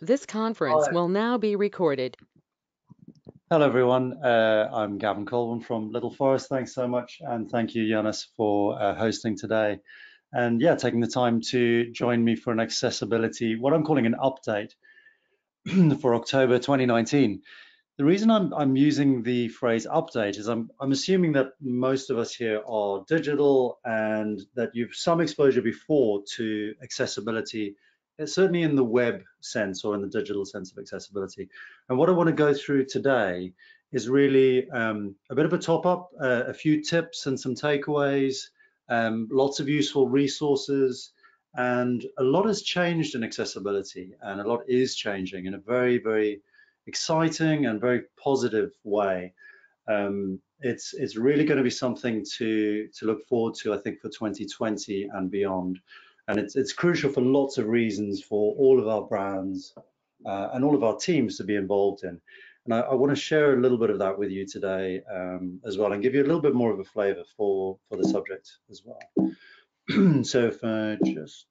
This conference Hi. will now be recorded. Hello, everyone. I'm Gavin Colborne from Little Forest. Thanks so much. And thank you, Jonas, for hosting today. And yeah, taking the time to join me for an accessibility, what I'm calling an update for October 2019. The reason I'm using the phrase update is I'm assuming that most of us here are digital and that you've some exposure before to accessibility, certainly in the web sense or in the digital sense of accessibility. And what I want to go through today is really a bit of a top up, a few tips and some takeaways, lots of useful resources, and a lot has changed in accessibility, and a lot is changing in a very, very exciting and very positive way. It's really going to be something to look forward to, I think, for 2020 and beyond. And it's crucial for lots of reasons for all of our brands and all of our teams to be involved in. And I want to share a little bit of that with you today as well, and give you a little bit more of a flavor for the subject as well. So if I just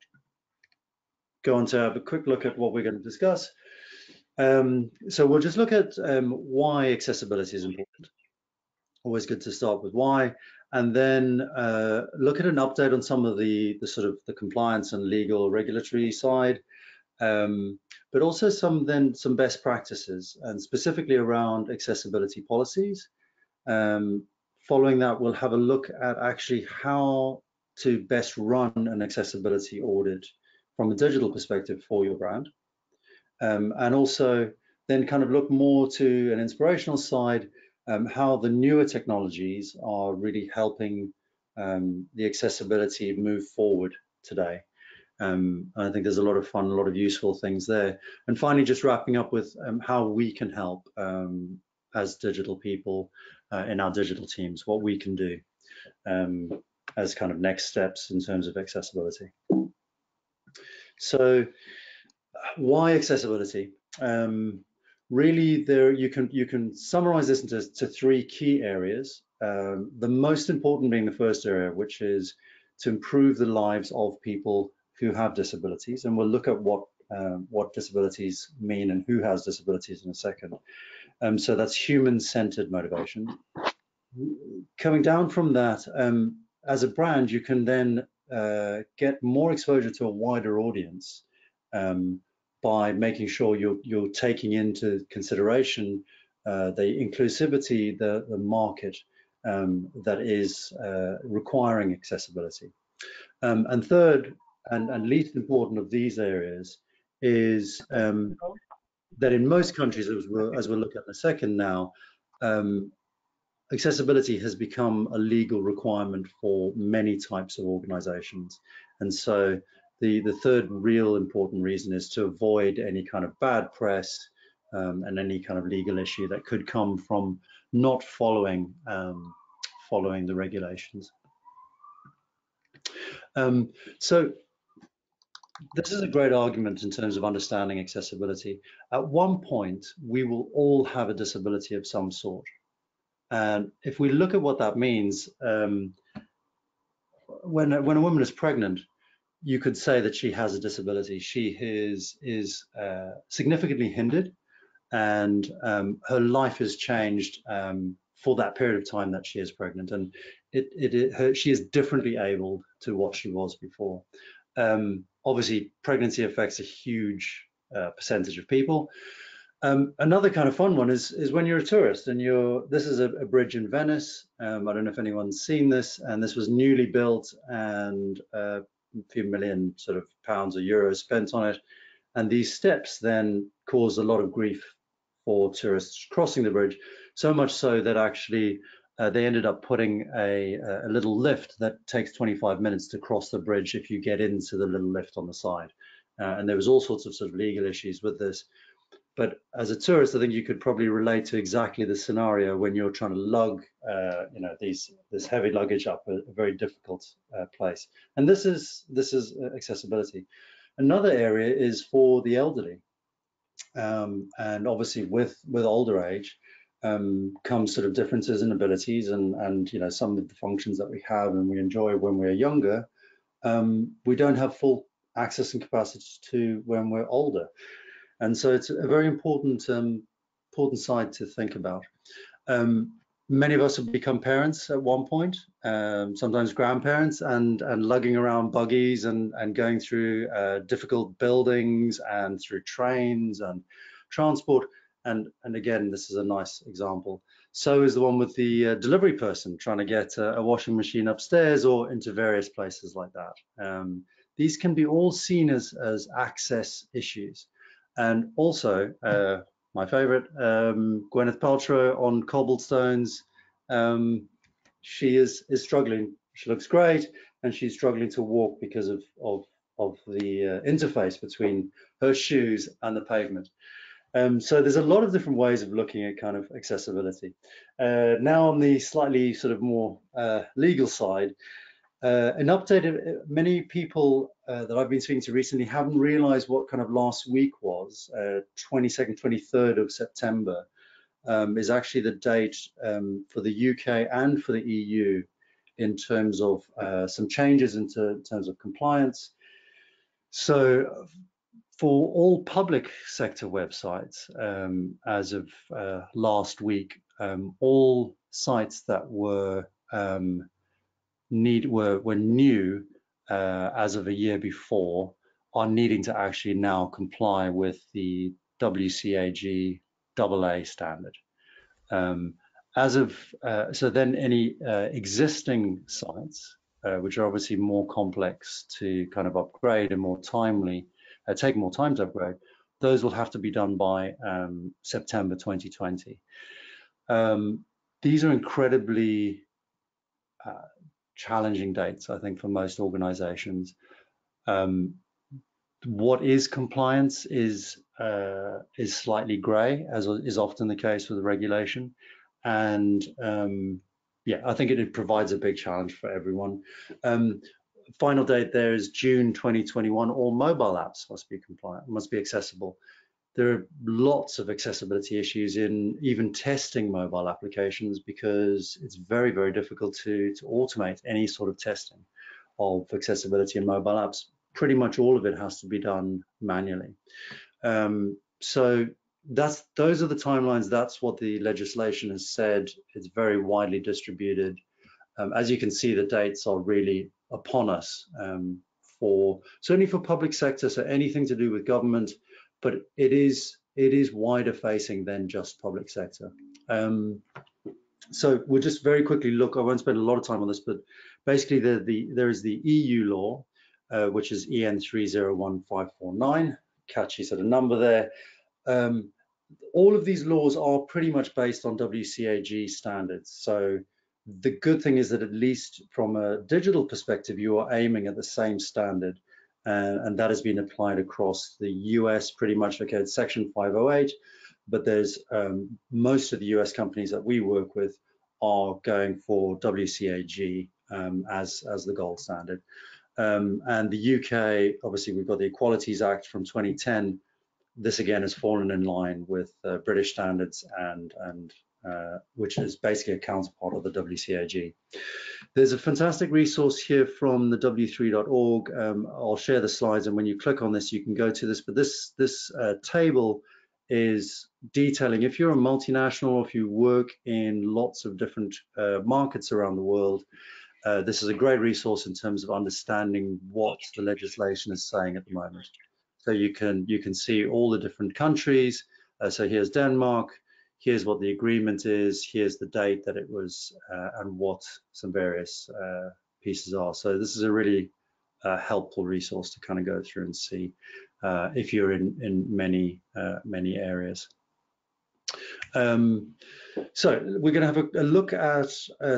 go on to have a quick look at what we're going to discuss. So we'll just look at why accessibility is important. Always good to start with why, and then look at an update on some of the sort of the compliance and legal regulatory side, but also some best practices, and specifically around accessibility policies. Um, Following that, we'll have a look at actually how to best run an accessibility audit from a digital perspective for your brand. And also then kind of look more to an inspirational side, how the newer technologies are really helping the accessibility move forward today. I think there's a lot of fun, a lot of useful things there. And finally, just wrapping up with how we can help as digital people in our digital teams, what we can do um, as kind of next steps in terms of accessibility. So why accessibility? Really, there you can summarize this into three key areas. The most important being the first area, which is to improve the lives of people who have disabilities, and we'll look at what disabilities mean and who has disabilities in a second. So that's human-centered motivation. Coming down from that, as a brand, you can then get more exposure to a wider audience um, by making sure you're taking into consideration the inclusivity, the market that is requiring accessibility. And third, and least important of these areas, is that in most countries, as we'll look at in a second now, um, accessibility has become a legal requirement for many types of organizations. And so the third real important reason is to avoid any kind of bad press and any kind of legal issue that could come from not following the regulations. So this is a great argument in terms of understanding accessibility. At one point, we will all have a disability of some sort. And if we look at what that means, when a woman is pregnant, you could say that she has a disability. She is significantly hindered, and her life has changed for that period of time that she is pregnant, and she is differently abled to what she was before. Obviously, pregnancy affects a huge percentage of people. Another kind of fun one is when you're a tourist and this is a bridge in Venice. I don't know if anyone's seen this, and this was newly built and a few million sort of pounds or euros spent on it. And these steps then caused a lot of grief for tourists crossing the bridge, so much so that actually they ended up putting a little lift that takes 25 minutes to cross the bridge if you get into the little lift on the side. And there was all sorts of sort of legal issues with this. But as a tourist, I think you could probably relate to exactly the scenario when you're trying to lug, this heavy luggage up a very difficult place. And this is accessibility. Another area is for the elderly, and obviously with older age comes sort of differences in abilities, and some of the functions that we have and we enjoy when we're younger, we don't have full access and capacity to when we're older. And so it's a very important important side to think about. Many of us have become parents at one point, sometimes grandparents, and lugging around buggies and going through difficult buildings and through trains and transport. And again, this is a nice example. So is the one with the delivery person trying to get a washing machine upstairs or into various places like that. These can be all seen as access issues. And also, my favorite, Gwyneth Paltrow on cobblestones. She is struggling. She looks great, and she's struggling to walk because of the interface between her shoes and the pavement. So there's a lot of different ways of looking at kind of accessibility. Now on the slightly sort of more legal side, an update. Many people that I've been speaking to recently haven't realized what kind of last week was. 22nd, 23rd of September is actually the date for the UK and for the EU in terms of some changes in terms of compliance. So for all public sector websites, as of last week, all sites that were new as of a year before are needing to actually now comply with the WCAG AA standard. So then any existing sites, which are obviously more complex to kind of upgrade and more timely, take more time to upgrade, those will have to be done by September 2020. These are incredibly challenging dates, I think, for most organizations. What is compliance is slightly gray, as is often the case with regulation. And yeah, I think it provides a big challenge for everyone. Final date there is June 2021. All mobile apps must be compliant, must be accessible. There are lots of accessibility issues in even testing mobile applications because it's very, very difficult to automate any sort of testing of accessibility in mobile apps. Pretty much all of it has to be done manually. So those are the timelines. That's what the legislation has said. It's very widely distributed. As you can see, the dates are really upon us certainly for public sector, so anything to do with government, but it is wider facing than just public sector. So we'll just very quickly look. I won't spend a lot of time on this, but basically there is the EU law, which is EN 301549. Catchy sort of number there. All of these laws are pretty much based on WCAG standards. So the good thing is that at least from a digital perspective, you are aiming at the same standard, and that has been applied across the US pretty much. Okay, it's Section 508, but there's most of the US companies that we work with are going for WCAG as the gold standard. And the UK, obviously, we've got the Equalities Act from 2010. This again has fallen in line with British standards and which is basically a counterpart of the WCAG. There's a fantastic resource here from the w3.org. I'll share the slides, and when you click on this, you can go to this. But this table is detailing, if you're a multinational or if you work in lots of different markets around the world, this is a great resource in terms of understanding what the legislation is saying at the moment. So you can see all the different countries. So here's Denmark. Here's what the agreement is. Here's the date that it was and what some various pieces are. So this is a really helpful resource to kind of go through and see if you're in many areas. So we're going to have a look at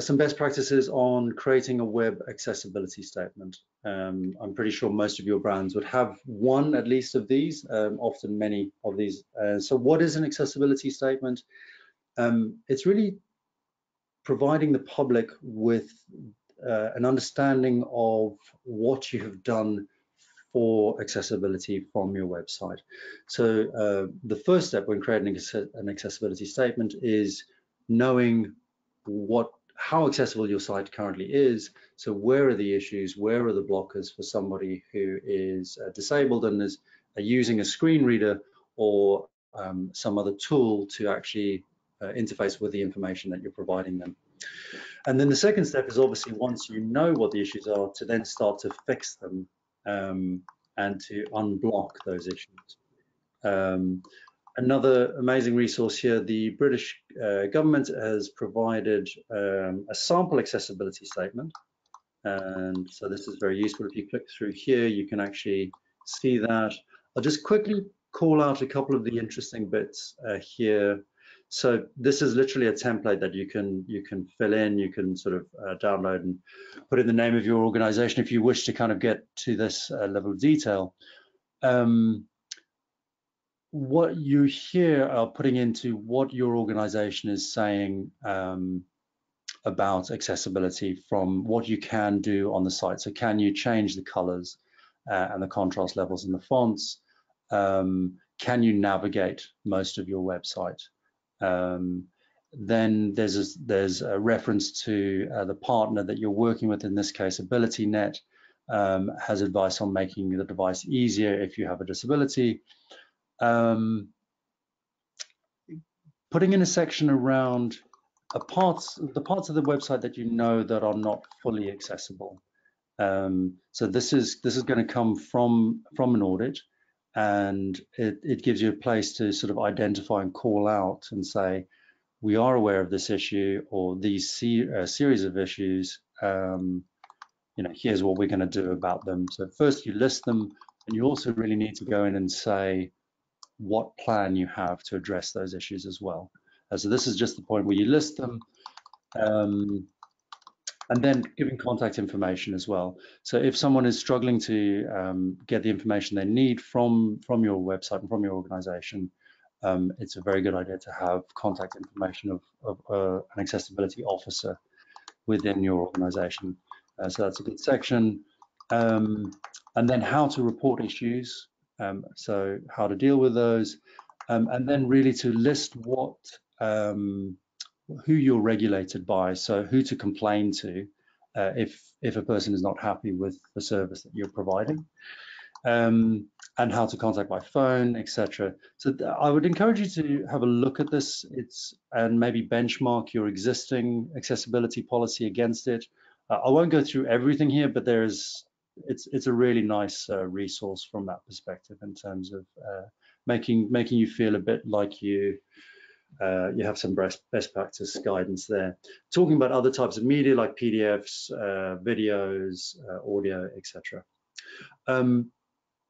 some best practices on creating a web accessibility statement. I'm pretty sure most of your brands would have one at least of these, often many of these. So what is an accessibility statement? It's really providing the public with an understanding of what you have done for accessibility from your website. So the first step when creating an accessibility statement is knowing how accessible your site currently is. So where are the issues, where are the blockers for somebody who is disabled and is using a screen reader or some other tool to actually interface with the information that you're providing them. And then the second step is obviously, once you know what the issues are, to then start to fix them and to unblock those issues. Another amazing resource here, the British government has provided a sample accessibility statement. And so this is very useful. If you click through here, you can actually see that. I'll just quickly call out a couple of the interesting bits here. So this is literally a template that you can fill in. You can sort of download and put in the name of your organization if you wish to kind of get to this level of detail. What you here are putting into what your organization is saying about accessibility from what you can do on the site. So can you change the colors and the contrast levels in the fonts? Can you navigate most of your website? Then there's a reference to the partner that you're working with, in this case AbilityNet, has advice on making the device easier if you have a disability. Putting in a section around the parts of the website that you know that are not fully accessible. So this is going to come from an audit, and it gives you a place to sort of identify and call out and say, we are aware of this issue or these series of issues. Here's what we're going to do about them. So first you list them, and you also really need to go in and say what plan you have to address those issues as well. So this is just the point where you list them, and then giving contact information as well. So if someone is struggling to get the information they need from your website and from your organization, it's a very good idea to have contact information of an accessibility officer within your organization. So that's a good section. And then how to report issues, so how to deal with those, and then really to list who you're regulated by, so who to complain to if a person is not happy with the service that you're providing, and how to contact by phone, etc. So I would encourage you to have a look at this and maybe benchmark your existing accessibility policy against it. I won't go through everything here, but it's a really nice resource from that perspective in terms of making you feel a bit like you have some best practice guidance there. Talking about other types of media like PDFs, videos, audio, etc.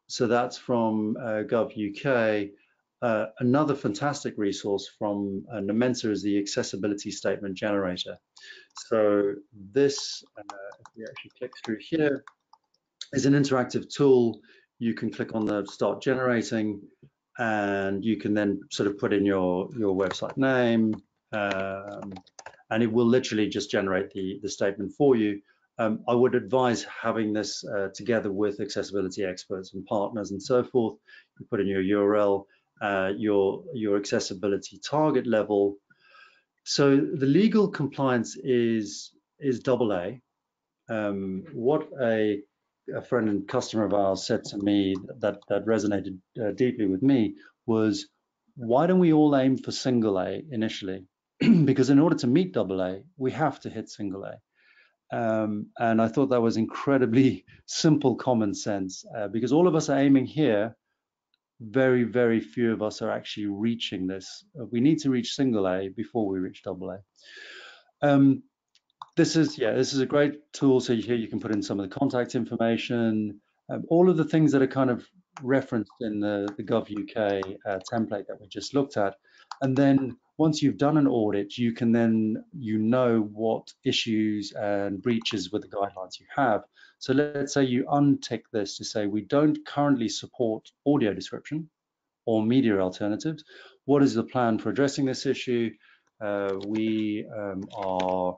So that's from Gov UK. Another fantastic resource from Nomensa is the accessibility statement generator. So this, if we actually click through here, is an interactive tool. You can click on the start generating, and you can then sort of put in your website name, and it will literally just generate the statement for you. I would advise having this together with accessibility experts and partners and so forth. You put in your URL, your accessibility target level. So the legal compliance is AA. What a friend and customer of ours said to me that resonated deeply with me was, why don't we all aim for single A initially? Because in order to meet AA, we have to hit single A. And I thought that was incredibly simple common sense, because all of us are aiming here. Very, very few of us are actually reaching this. We need to reach single A before we reach AA. This is a great tool. So here you can put in some of the contact information, all of the things that are kind of referenced in the Gov UK template that we just looked at. And then once you've done an audit, you can then, what issues and breaches with the guidelines you have. So let's say you untick this to say, we don't currently support audio description or media alternatives. What is the plan for addressing this issue? We are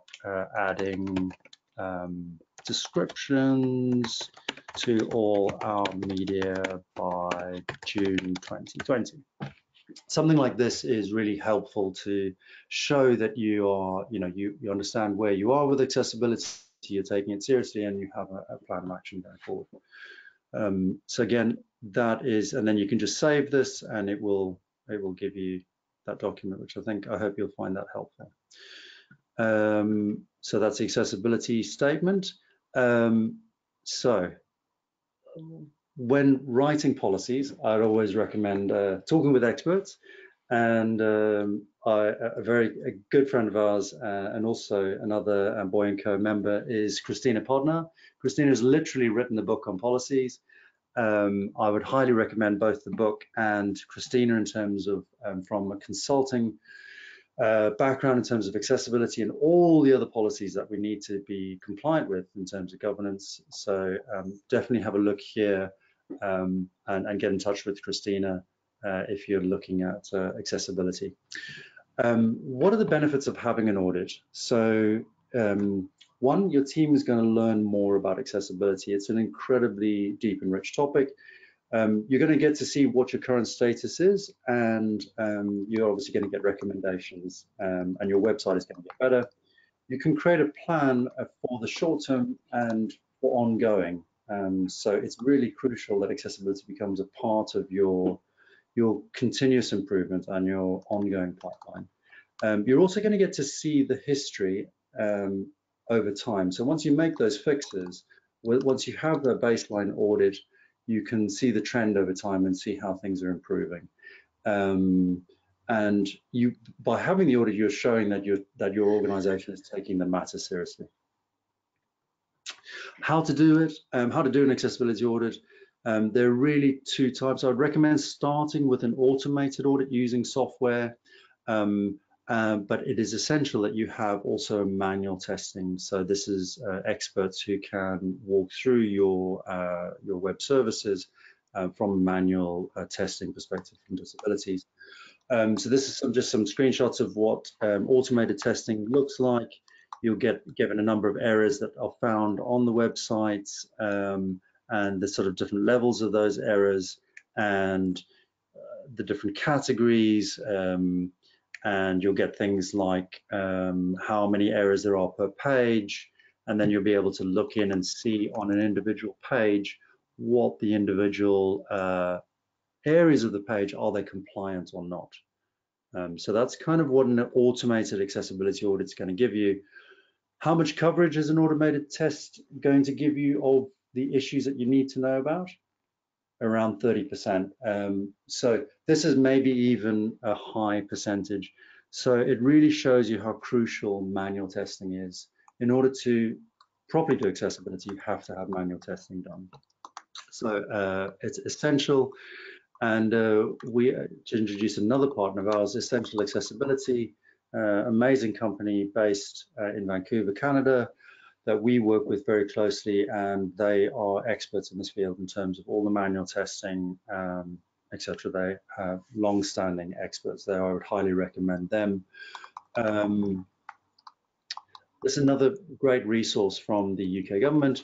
adding descriptions to all our media by June 2020. Something like this is really helpful to show that you are, you understand where you are with accessibility, you're taking it seriously, and you have a plan of action going forward. So again, that is, and then you can just save this and it will give you that document, which I hope you'll find that helpful. So that's the accessibility statement. So when writing policies, I'd always recommend talking with experts. And a good friend of ours, and also another Boy & Co member, is Christina Podnar. Christina has literally written the book on policies. I would highly recommend both the book and Christina in terms of from a consulting background in terms of accessibility and all the other policies that we need to be compliant with in terms of governance. So definitely have a look here and get in touch with Christina if you're looking at accessibility. What are the benefits of having an audit? So one, your team is going to learn more about accessibility. It's an incredibly deep and rich topic. You're going to get to see what your current status is, and you're obviously going to get recommendations, and your website is going to get better. You can create a plan for the short term and for ongoing. So it's really crucial that accessibility becomes a part of your continuous improvement and your ongoing pipeline. You're also going to get to see the history over time. So once you make those fixes, once you have a baseline audit, you can see the trend over time and see how things are improving. And by having the audit, you're showing that your organization is taking the matter seriously. How to do it, how to do an accessibility audit. There are really two types. I would recommend starting with an automated audit using software, but it is essential that you have also manual testing. So this is experts who can walk through your web services from a manual testing perspective from disabilities. So this is just some screenshots of what automated testing looks like. You'll get given a number of errors that are found on the websites and the sort of different levels of those errors and the different categories. And you'll get things like how many errors there are per page. And then you'll be able to look in and see on an individual page what the individual areas of the page, are they compliant or not? So that's kind of what an automated accessibility audit is going to give you. How much coverage is an automated test going to give you of the issues that you need to know about? Around 30%. So this is maybe even a high percentage. So it really shows you how crucial manual testing is. In order to properly do accessibility, you have to have manual testing done. So it's essential. And we to introduce another partner of ours, Essential Accessibility, amazing company based in Vancouver, Canada, that we work with very closely, and they are experts in this field in terms of all the manual testing, etc. They have long-standing experts there. I would highly recommend them. There's another great resource from the UK government.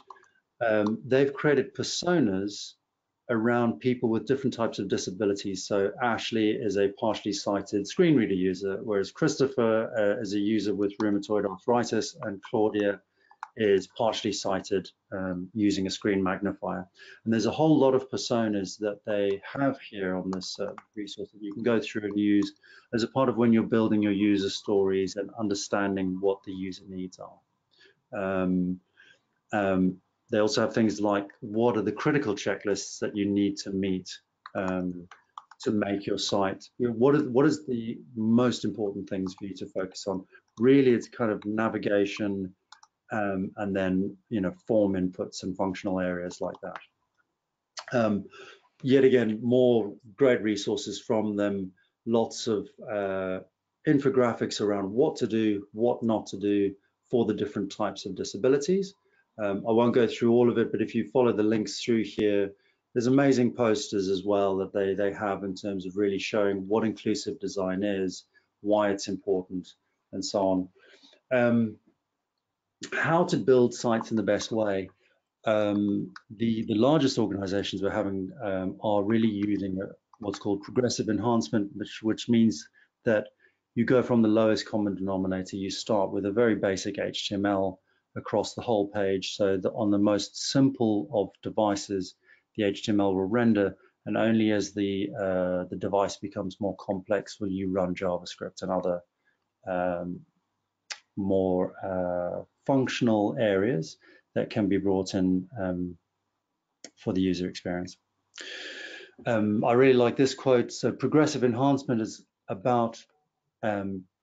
They've created personas around people with different types of disabilities. So Ashley is a partially sighted screen reader user, whereas Christopher is a user with rheumatoid arthritis, and Claudia is partially sighted using a screen magnifier. And there's a whole lot of personas that they have here on this resource that you can go through and use as a part of when you're building your user stories and understanding what the user needs are. They also have things like, what are the critical checklists that you need to meet to make your site? You know, what is the most important things for you to focus on? Really, it's kind of navigation, and then form inputs and functional areas like that. Yet again, more great resources from them, lots of infographics around what to do, what not to do for the different types of disabilities. I won't go through all of it, but if you follow the links through here, there's amazing posters as well that they have in terms of really showing what inclusive design is, why it's important, and so on. How to build sites in the best way. The largest organizations we're having are really using what's called progressive enhancement, which means that you go from the lowest common denominator. You start with a very basic HTML across the whole page, so that on the most simple of devices, the HTML will render, and only as the device becomes more complex will you run JavaScript and other more functional areas that can be brought in for the user experience. I really like this quote. So progressive enhancement is about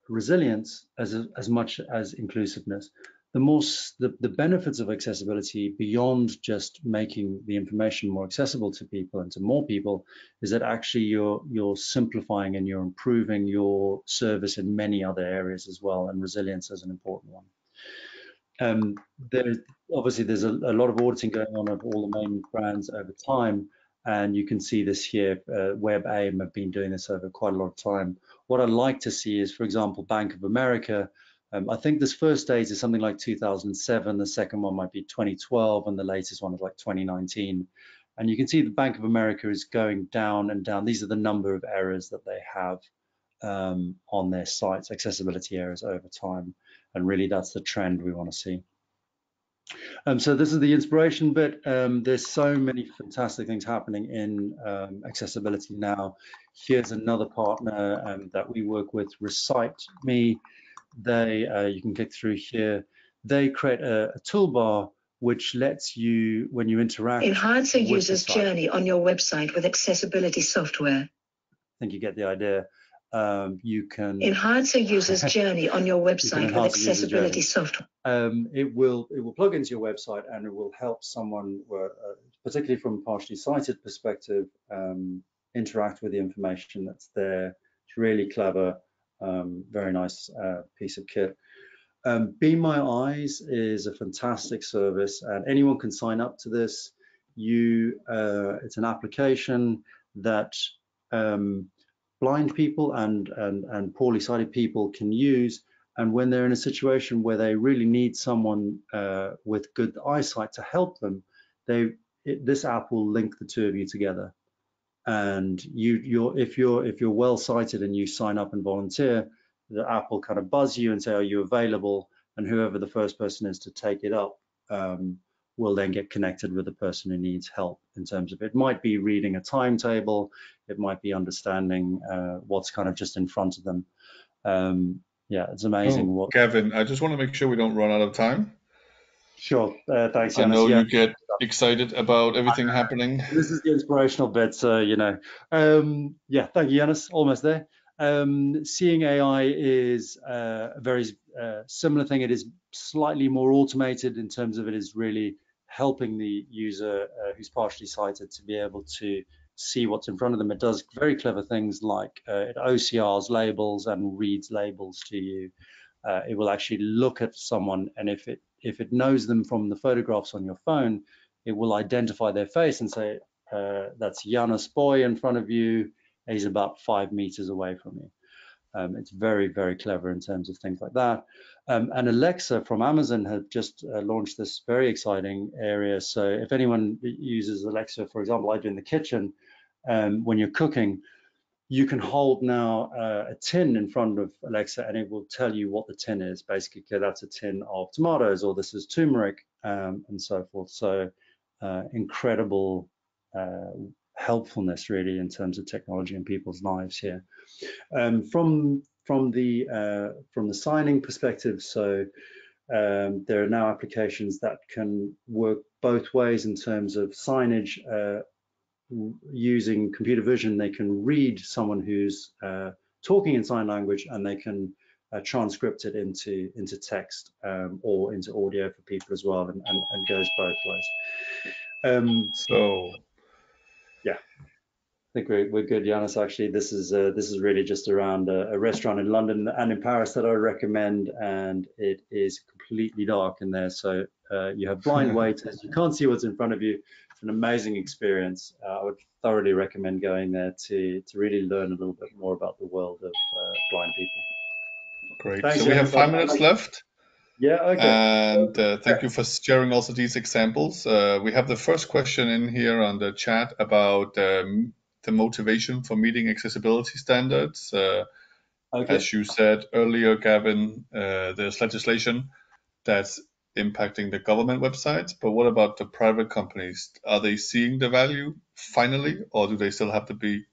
resilience as much as inclusiveness. The benefits of accessibility beyond just making the information more accessible to people and to more people is that actually you're simplifying and you're improving your service in many other areas as well, and resilience is an important one. There's a lot of auditing going on of all the main brands over time, and you can see this here. WebAIM have been doing this over quite a lot of time. What I'd like to see is, for example, Bank of America. I think this first date is something like 2007. The second one might be 2012, and the latest one is like 2019. And you can see the Bank of America is going down and down. These are the number of errors that they have on their sites, accessibility errors over time. And really, that's the trend we want to see. So this is the inspiration bit. There's so many fantastic things happening in accessibility now. Here's another partner that we work with, Recite Me. You can click through here. They create a toolbar which lets you, when you interact, enhance a user's journey on your website with accessibility software. I think you get the idea. You can enhance a user's journey on your website with accessibility software. It will plug into your website, and it will help someone, particularly from a partially sighted perspective, interact with the information that's there. It's really clever, very nice piece of kit. Be My Eyes is a fantastic service, and anyone can sign up to this. It's an application that blind people and poorly sighted people can use, and when they're in a situation where they really need someone with good eyesight to help them, this app will link the two of you together. And if you're well sighted and you sign up and volunteer, the app will kind of buzz you and say, "Are you available?" And whoever the first person is to take it up will then get connected with the person who needs help in terms of, it might be reading a timetable, it might be understanding what's kind of just in front of them. Yeah, it's amazing. Gavin, I just want to make sure we don't run out of time. Sure, thanks, Jonas. I know you get excited about everything happening. This is the inspirational bit, so yeah, thank you, Jonas. Almost there. Seeing AI is a very similar thing. It is slightly more automated in terms of it is really helping the user who's partially sighted to be able to see what's in front of them. It does very clever things like it OCRs labels and reads labels to you. It will actually look at someone, and if it knows them from the photographs on your phone, it will identify their face and say, that's Jonas Boy in front of you. He's about 5 meters away from you. It's very, very clever in terms of things like that. And Alexa from Amazon have just launched this very exciting area. So if anyone uses Alexa, for example, I do in the kitchen, when you're cooking, you can hold now a tin in front of Alexa, and it will tell you what the tin is. Basically, okay, that's a tin of tomatoes, or this is turmeric, and so forth. So incredible helpfulness, really, in terms of technology in people's lives here. From the signing perspective, so there are now applications that can work both ways in terms of signage. Using computer vision, they can read someone who's talking in sign language, and they can transcript it into text or into audio for people as well, and goes both ways. So yeah, I think we're good, Jonas. Actually, this is really just around a restaurant in London and in Paris that I recommend, and it is completely dark in there, so you have blind waiters. You can't see what's in front of you. It's an amazing experience. I would thoroughly recommend going there to really learn a little bit more about the world of blind people. Great. Thanks, so we have 5 minutes left. Yeah, okay. And thank you for sharing also these examples. We have the first question in here on the chat about the motivation for meeting accessibility standards. As you said earlier, Gavin, there's legislation that's impacting the government websites, but what about the private companies? Are they seeing the value finally, or do they still have to be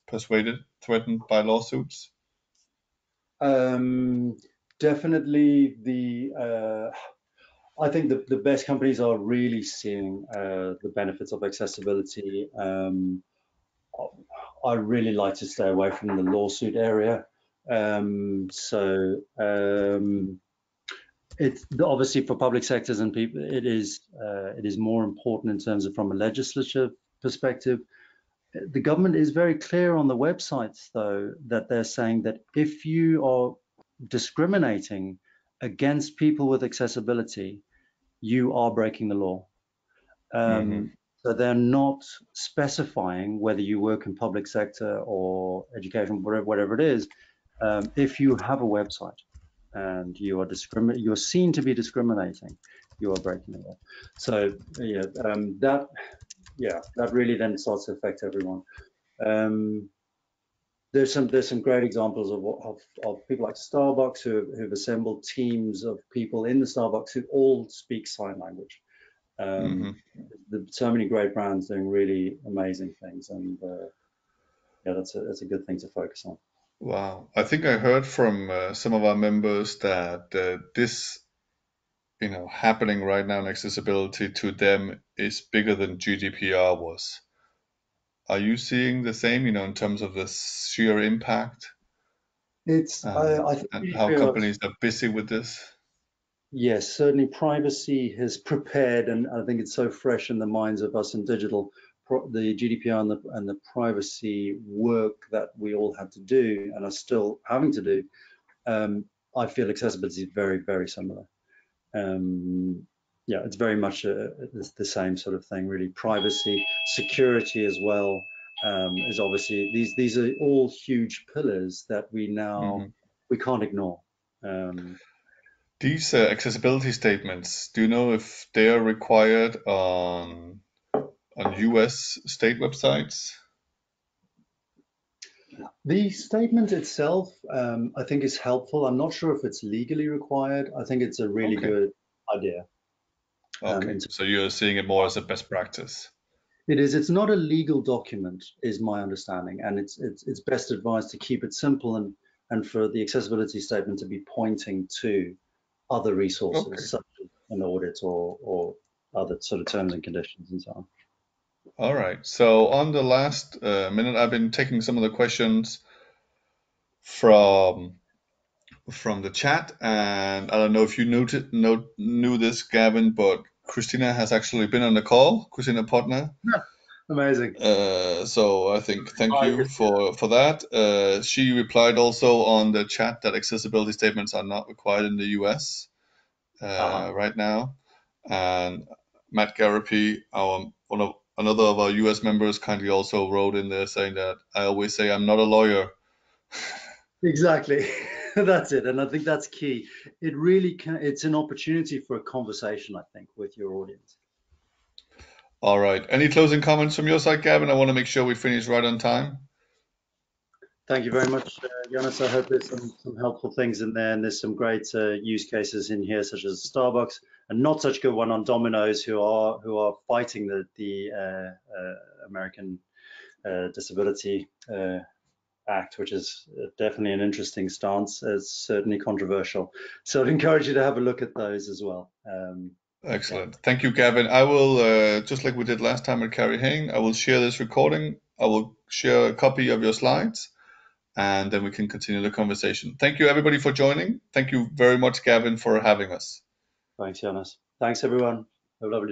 persuaded, threatened by lawsuits? Definitely I think the best companies are really seeing the benefits of accessibility. I really like to stay away from the lawsuit area. It's obviously for public sectors and people, it is more important in terms of from a legislative perspective. The government is very clear on the websites, though, that they're saying that if you are discriminating against people with accessibility, you are breaking the law. So they're not specifying whether you work in public sector or education, whatever it is. If you have a website and you're seen to be discriminating, you are breaking the law. So that really then starts to affect everyone. There's some great examples of people like Starbucks who've assembled teams of people in the Starbucks who all speak sign language. So many great brands doing really amazing things, and that's a good thing to focus on. Wow, I think I heard from some of our members that this, happening right now in accessibility to them is bigger than GDPR was. Are you seeing the same, in terms of the sheer impact? I think and how companies are busy with this? Yes, certainly privacy has prepared, and I think it's so fresh in the minds of us in digital, the GDPR and the privacy work that we all had to do and are still having to do. I feel accessibility is very, very similar. It's very much the same sort of thing, really. Privacy, security as well, is obviously, these are all huge pillars that we can't ignore. These accessibility statements, do you know if they are required on US state websites? The statement itself, I think, is helpful. I'm not sure if it's legally required. I think it's a really good idea. Okay, so you're seeing it more as a best practice. It is. It's not a legal document, is my understanding, and it's best advised to keep it simple and for the accessibility statement to be pointing to other resources, such as an audit or other sort of terms and conditions and so on. All right. So on the last minute, I've been taking some of the questions from the chat, and I don't know if you knew this, Gavin, but Christina has actually been on the call. Christina Potner. Amazing. So I think thank you for that. She replied also on the chat that accessibility statements are not required in the US right now. And Matt Garapi, another of our US members, kindly also wrote in there saying that I always say I'm not a lawyer. Exactly. That's it. And I think that's key. It really it's an opportunity for a conversation, I think, with your audience. All right. Any closing comments from your side, Gavin? I want to make sure we finish right on time. Thank you very much, Jonas. I hope there's some helpful things in there, and there's some great use cases in here, such as Starbucks, and not such good one on Domino's, who are fighting the American Disability Act, which is definitely an interesting stance. It's certainly controversial. So I'd encourage you to have a look at those as well. Excellent. Thank you, Gavin. I will, just like we did last time at Carrie Hing, I will share this recording. I will share a copy of your slides, and then we can continue the conversation. Thank you, everybody, for joining. Thank you very much, Gavin, for having us. Thanks, Jonas. Thanks, everyone. Have a lovely day.